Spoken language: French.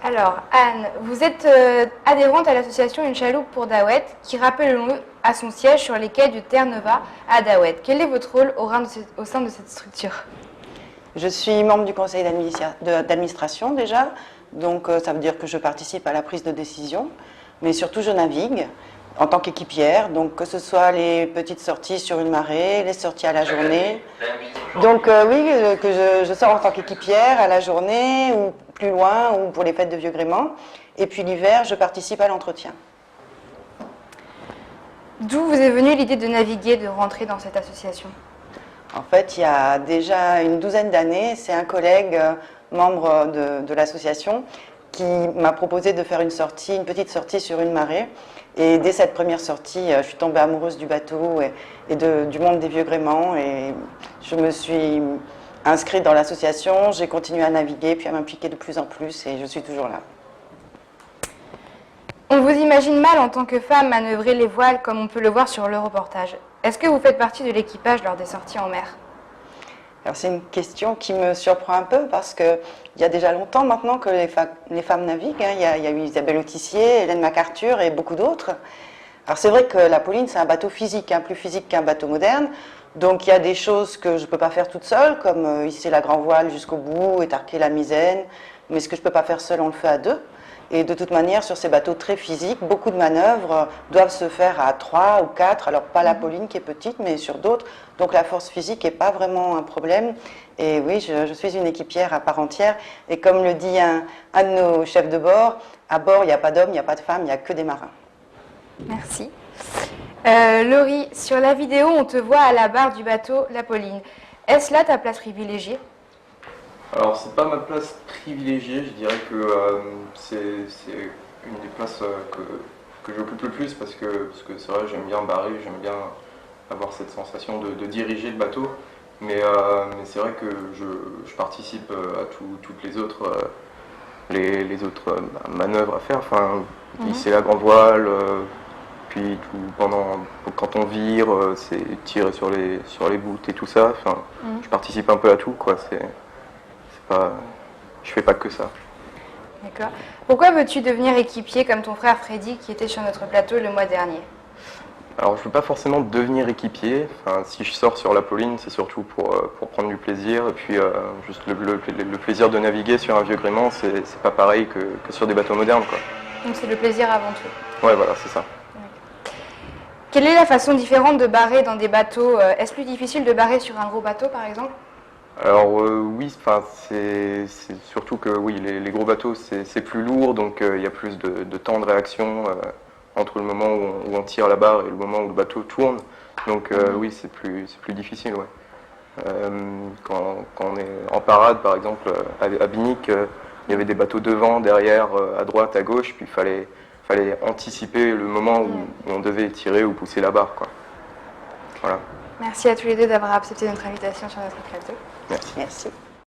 Alors, Anne, vous êtes adhérente à l'association Une chaloupe pour Daouet, qui, rappelons-le, a son siège sur les quais du Terre-Neuva à Daouet. Quel est votre rôle au sein de cette structure? Je suis membre du conseil d'administration déjà, donc ça veut dire que je participe à la prise de décision, mais surtout je navigue en tant qu'équipière, donc que ce soit les petites sorties sur une marée, les sorties à la journée. Donc oui, que je sors en tant qu'équipière à la journée ou plus loin ou pour les fêtes de vieux gréement. Et puis l'hiver, je participe à l'entretien. D'où vous est venue l'idée de naviguer, de rentrer dans cette association? En fait, il y a déjà une douzaine d'années, c'est un collègue membre de l'association qui m'a proposé de faire une petite sortie sur une marée. Et dès cette première sortie, je suis tombée amoureuse du bateau et du monde des vieux gréments. Et je me suis inscrite dans l'association, j'ai continué à naviguer, puis à m'impliquer de plus en plus, et je suis toujours là. On vous imagine mal en tant que femme manœuvrer les voiles comme on peut le voir sur le reportage. Est-ce que vous faites partie de l'équipage lors des sorties en mer? Alors c'est une question qui me surprend un peu parce qu'il y a déjà longtemps maintenant que les femmes naviguent. Il y a eu Isabelle Autissier, Hélène MacArthur et beaucoup d'autres. Alors c'est vrai que la Pauline c'est un bateau physique, plus physique qu'un bateau moderne. Donc il y a des choses que je ne peux pas faire toute seule, comme hisser la grand voile jusqu'au bout, étarquer la misaine. Mais ce que je ne peux pas faire seule, on le fait à deux. Et de toute manière, sur ces bateaux très physiques, beaucoup de manœuvres doivent se faire à 3 ou 4. Alors pas la Pauline qui est petite, mais sur d'autres. Donc la force physique n'est pas vraiment un problème. Et oui, je suis une équipière à part entière. Et comme le dit un de nos chefs de bord, à bord, il n'y a pas d'hommes, il n'y a pas de femmes, il n'y a que des marins. Merci. Laurie, sur la vidéo, on te voit à la barre du bateau La Pauline. Est-ce là ta place privilégiée? Alors, c'est pas ma place privilégiée, je dirais que c'est une des places que j'occupe le plus parce que c'est vrai, j'aime bien barrer, j'aime bien avoir cette sensation de diriger le bateau. Mais c'est vrai que je participe à toutes les autres, manœuvres à faire, enfin, hisser la grande voile, puis quand on vire, c'est tirer sur les voûtes et tout ça. Enfin, je participe un peu à tout, quoi. Je fais pas que ça. D'accord. Pourquoi veux-tu devenir équipier comme ton frère Freddy qui était sur notre plateau le mois dernier? Alors je veux pas forcément devenir équipier. Enfin, si je sors sur la Pauline, c'est surtout pour prendre du plaisir. Et puis juste le plaisir de naviguer sur un vieux gréement, c'est pas pareil que sur des bateaux modernes, quoi. Donc c'est le plaisir avant tout. Ouais, voilà, c'est ça. Quelle est la façon différente de barrer dans des bateaux? Est-ce plus difficile de barrer sur un gros bateau par exemple? Alors oui, enfin, c'est surtout que oui, les gros bateaux c'est plus lourd, donc il y a plus de temps de réaction entre le moment où on tire la barre et le moment où le bateau tourne. Donc oui, c'est plus difficile, ouais. Quand on est en parade, par exemple, à Binic, il y avait des bateaux devant, derrière, à droite, à gauche, puis il fallait anticiper le moment où on devait tirer ou pousser la barre, quoi. Voilà. Merci à tous les deux d'avoir accepté notre invitation sur notre plateau. Merci. Merci.